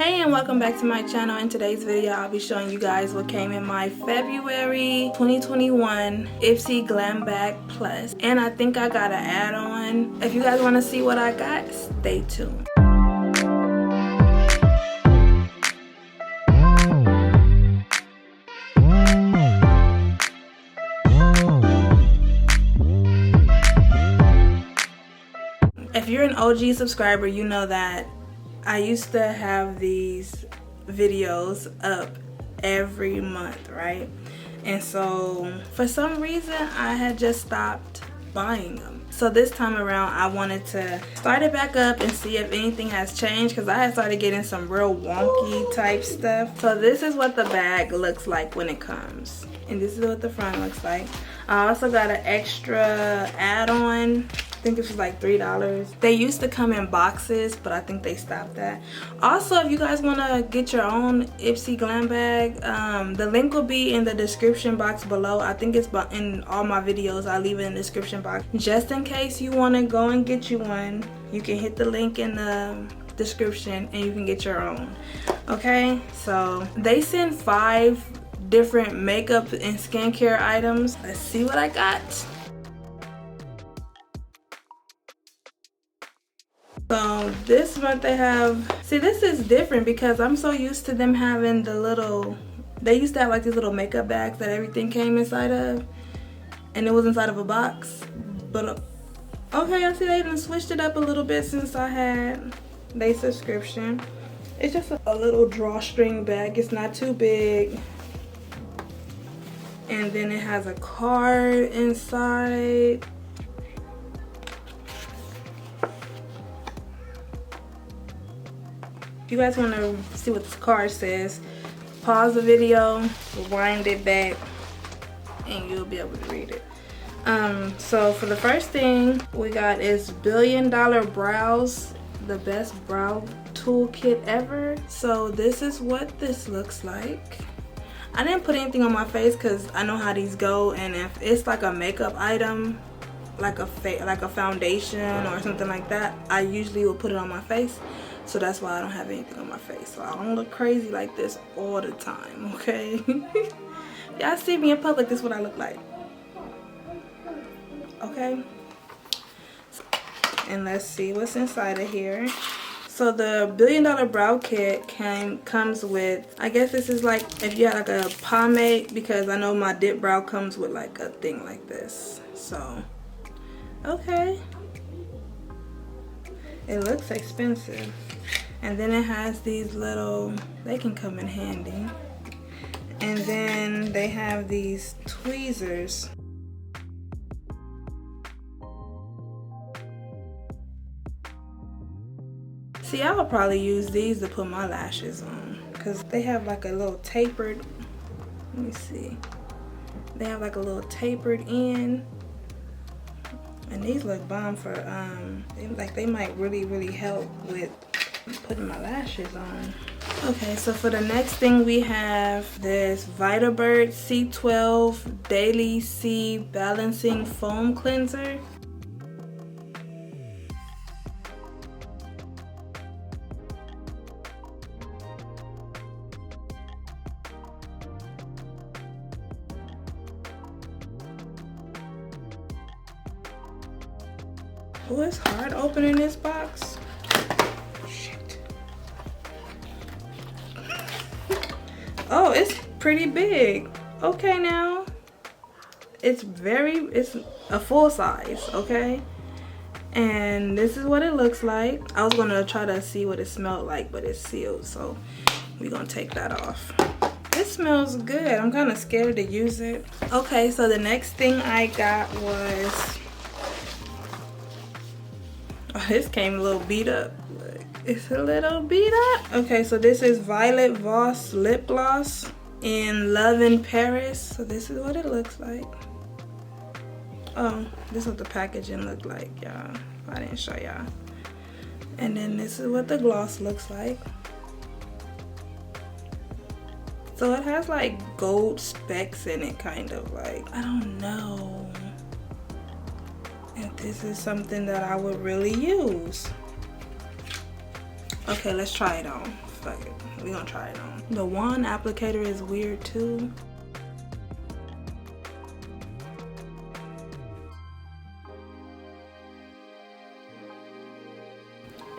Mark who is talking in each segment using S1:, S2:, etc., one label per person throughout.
S1: Hey and welcome back to my channel. In today's video I'll be showing you guys what came in my February 2021 Ipsy Glam Bag Plus, and I think I got an add-on. If you guys want to see what I got, stay tuned. If you're an OG subscriber, you know that I used to have these videos up every month, right? And so for some reason I had just stopped buying them. So this time around I wanted to start it back up and see if anything has changed, because I had started getting some real wonky type stuff. So this is what the bag looks like when it comes, and this is what the front looks like. I also got an extra add-on. I think this was like $3. They used to come in boxes, but I think they stopped that. Also, if you guys want to get your own Ipsy Glam Bag, the link will be in the description box below. I think it's in all my videos. I leave it in the description box. Just in case you want to go and get you one, you can hit the link in the description and you can get your own. Okay, so they send 5 different makeup and skincare items. Let's see what I got. So this month they have, see, this is different because I'm so used to them having the little, they used to have like these little makeup bags that everything came inside of, and it was inside of a box. But okay, I see they even switched it up a little bit since I had their subscription. It's just a little drawstring bag. It's not too big. And then it has a card inside. If you guys want to see what this card says, pause the video, rewind it back, and you'll be able to read it. So for the first thing we got is $1 Billion Brows, the best brow toolkit ever. So this is what this looks like. I didn't put anything on my face because I know how these go, and if it's like a makeup item, like a foundation or something like that, I usually will put it on my face. So that's why I don't have anything on my face, so I don't look crazy like this all the time, okay? Y'all see me in public, this is what I look like, okay? And let's see what's inside of here. So the $1 Billion Brow Kit comes with, I guess this is like if you had like a pomade, because I know my dip brow comes with like a thing like this. So, okay. It looks expensive. And then it has these little, they can come in handy. And then they have these tweezers. See, I would probably use these to put my lashes on, because they have like a little tapered, let me see. They have like a little tapered end. And these look bomb for, like they might really help with putting my lashes on. Okay, so for the next thing we have this Vitabird C12 Daily C Balancing Foam Cleanser. Oh, it's hard opening this box. Oh, it's pretty big. Okay, now it's a full size, okay? And this is what it looks like. I was gonna try to see what it smelled like, but it's sealed, so we're gonna take that off. It smells good. I'm kind of scared to use it. Okay, so the next thing I got was, oh, this came a little beat up. It's a little beat up. Okay, so this is Violet Voss Lip Gloss in Love in Paris. So this is what it looks like. Oh, this is what the packaging looked like, y'all. I didn't show y'all. And then this is what the gloss looks like. So it has like gold specks in it, kind of like, I don't know if this is something that I would really use. Okay, let's try it on. Fuck it. we're gonna try it on. The wand applicator is weird too.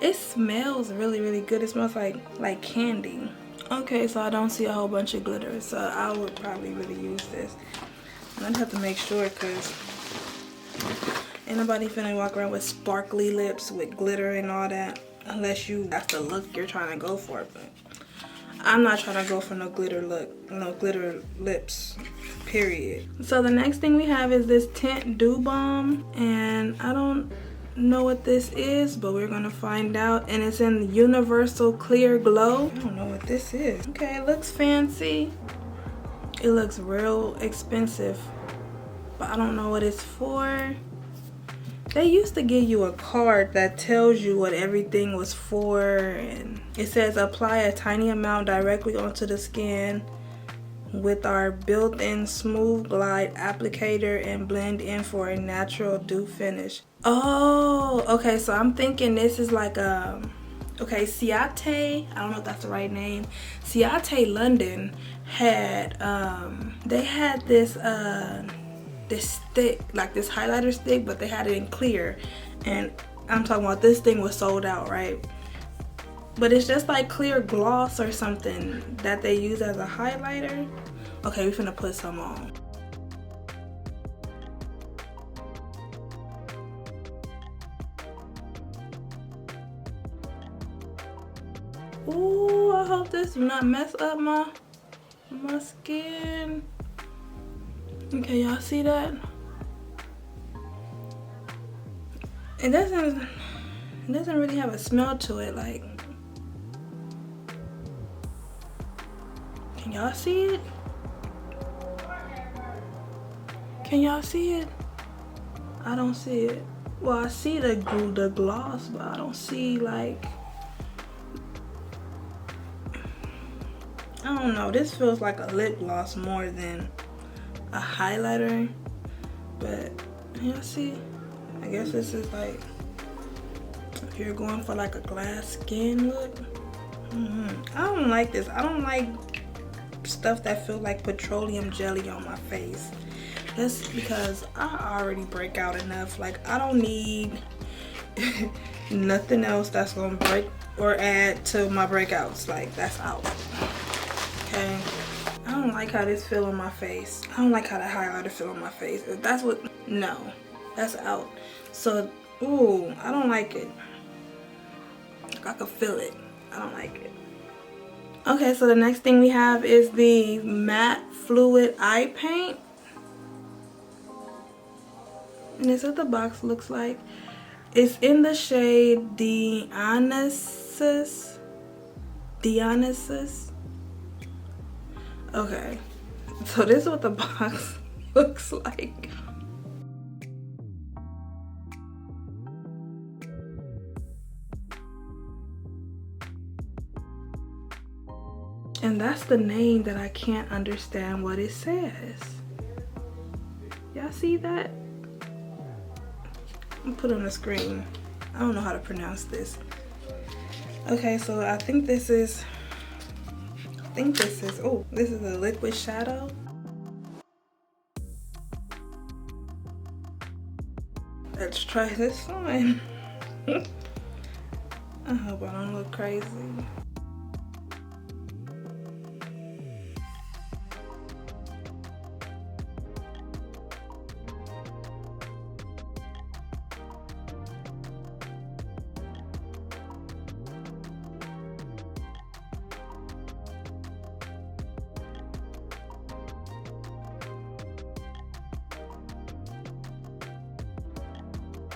S1: It smells really good. It smells like candy. Okay, so I don't see a whole bunch of glitter, so I would probably really use this. And I'd have to make sure, because ain't nobody finna walk around with sparkly lips with glitter and all that, unless that's the look you're trying to go for. But I'm not trying to go for no glitter look, no glitter lips, period. So the next thing we have is this Tint Dew Balm, and I don't know what this is, but we're gonna find out. And it's in Universal Clear Glow. I don't know what this is. Okay, it looks fancy. It looks real expensive, but I don't know what it's for. They used to give you a card that tells you what everything was for, and it says apply a tiny amount directly onto the skin with our built-in smooth glide applicator and blend in for a natural dew finish. Oh, okay, so I'm thinking this is like okay, Ciate, I don't know if that's the right name. Ciate London had they had this stick, like this highlighter stick, but they had it in clear, and I'm talking about this thing was sold out, right? But it's just like clear gloss or something that they use as a highlighter. Okay, we're finna put some on. Ooh, I hope this do not mess up my skin. Okay, y'all see that? It doesn't really have a smell to it. Like, can y'all see it? Can y'all see it? I don't see it. Well, I see the gloss, but I don't see, like, I don't know. This feels like a lip gloss more than a highlighter, but y'all see? I guess this is like, if you're going for like a glass skin look. I don't like this. I don't like stuff that feels like petroleum jelly on my face. That's because I already break out enough. Like, I don't need nothing else that's gonna break or add to my breakouts. Like, that's out. Okay, I don't like how this feel on my face. I don't like how the highlighter feel on my face. If that's what, no, that's out. So, ooh, I don't like it. I can feel it. I don't like it. Okay, so the next thing we have is the matte fluid eye paint. And this is what the box looks like. It's in the shade Dionysus. Okay, so this is what the box looks like. And that's the name that I can't understand what it says. Y'all see that? I'm put on the screen. I don't know how to pronounce this. Okay, so I think this is, oh, this is a liquid shadow. Let's try this on. I hope I don't look crazy.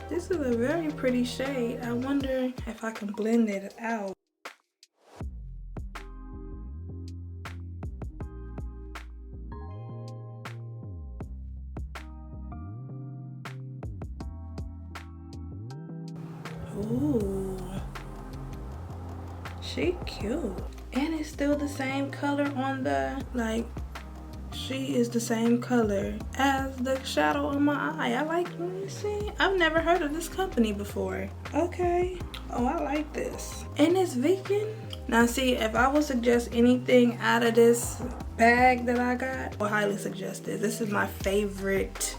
S1: This is a very pretty shade. I wonder if I can blend it out. Ooh, she cute. And it's still the same color on the, like, she is the same color as the shadow on my eye. I like, let me see. I've never heard of this company before. Okay. Oh, I like this. And it's vegan. Now see, if I would suggest anything out of this bag that I got, I would highly suggest this. This is my favorite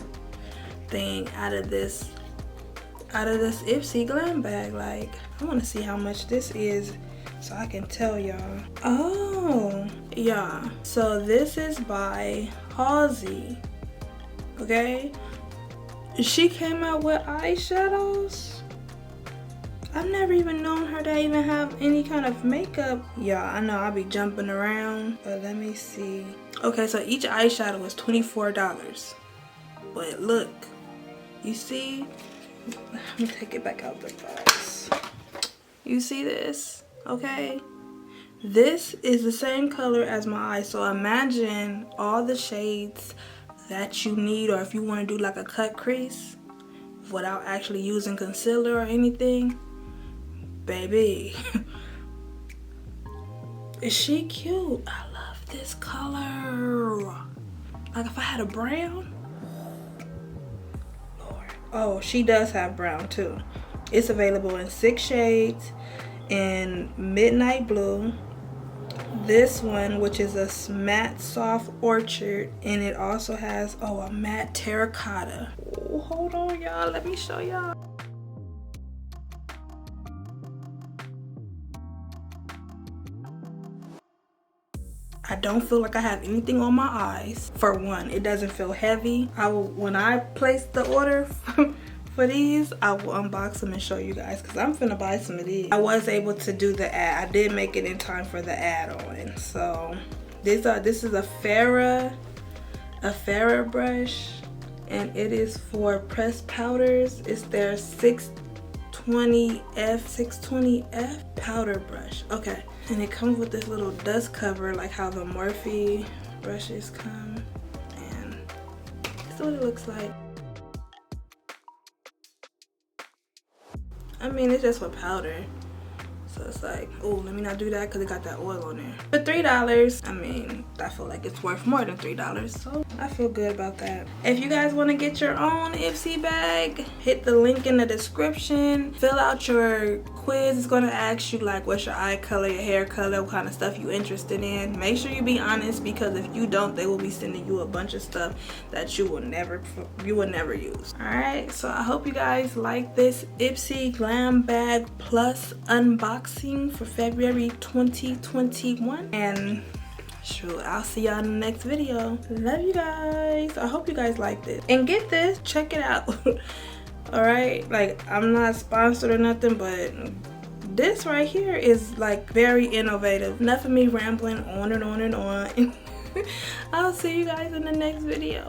S1: thing out of this Ipsy Glam bag. Like, I want to see how much this is so I can tell y'all. Oh, yeah. So this is by Halsey. Okay. She came out with eyeshadows. I've never even known her to even have any kind of makeup. Yeah, I know I'll be jumping around, but let me see. Okay, so each eyeshadow is $24. But look, you see? Let me take it back out the box. You see this? Okay. This is the same color as my eye. So imagine all the shades that you need, or if you want to do like a cut crease without actually using concealer or anything. Baby, is she cute? I love this color. Like if I had a brown, Lord. Oh, she does have brown too. It's available in 6 shades in midnight blue. This one, which is a matte soft orchard, and it also has, oh, a matte terracotta. Oh, hold on, y'all. Let me show y'all. I don't feel like I have anything on my eyes. For one, it doesn't feel heavy. When I place the order for these, I will unbox them and show you guys, because I'm finna buy some of these. I was able to do the ad. I did make it in time for the add-on. So this is a Farrah brush, and it is for pressed powders. It's their 620F powder brush. Okay. And it comes with this little dust cover, like how the Morphe brushes come. And this is what it looks like. I mean, it's just for powder. So it's like, oh, let me not do that because it got that oil on there. For $3, I mean, I feel like it's worth more than $3. So I feel good about that. If you guys want to get your own Ipsy bag, hit the link in the description. Fill out your quiz. It's going to ask you like what's your eye color, your hair color, what kind of stuff you're interested in. Make sure you be honest, because if you don't, they will be sending you a bunch of stuff that you will never use. Alright, so I hope you guys like this Ipsy Glam Bag Plus unboxing for February 2021, and sure, I'll see y'all in the next video. Love you guys. I hope you guys like this, and get this, check it out. All right, like, I'm not sponsored or nothing, but this right here is like very innovative. Enough of me rambling on and on and on. I'll see you guys in the next video.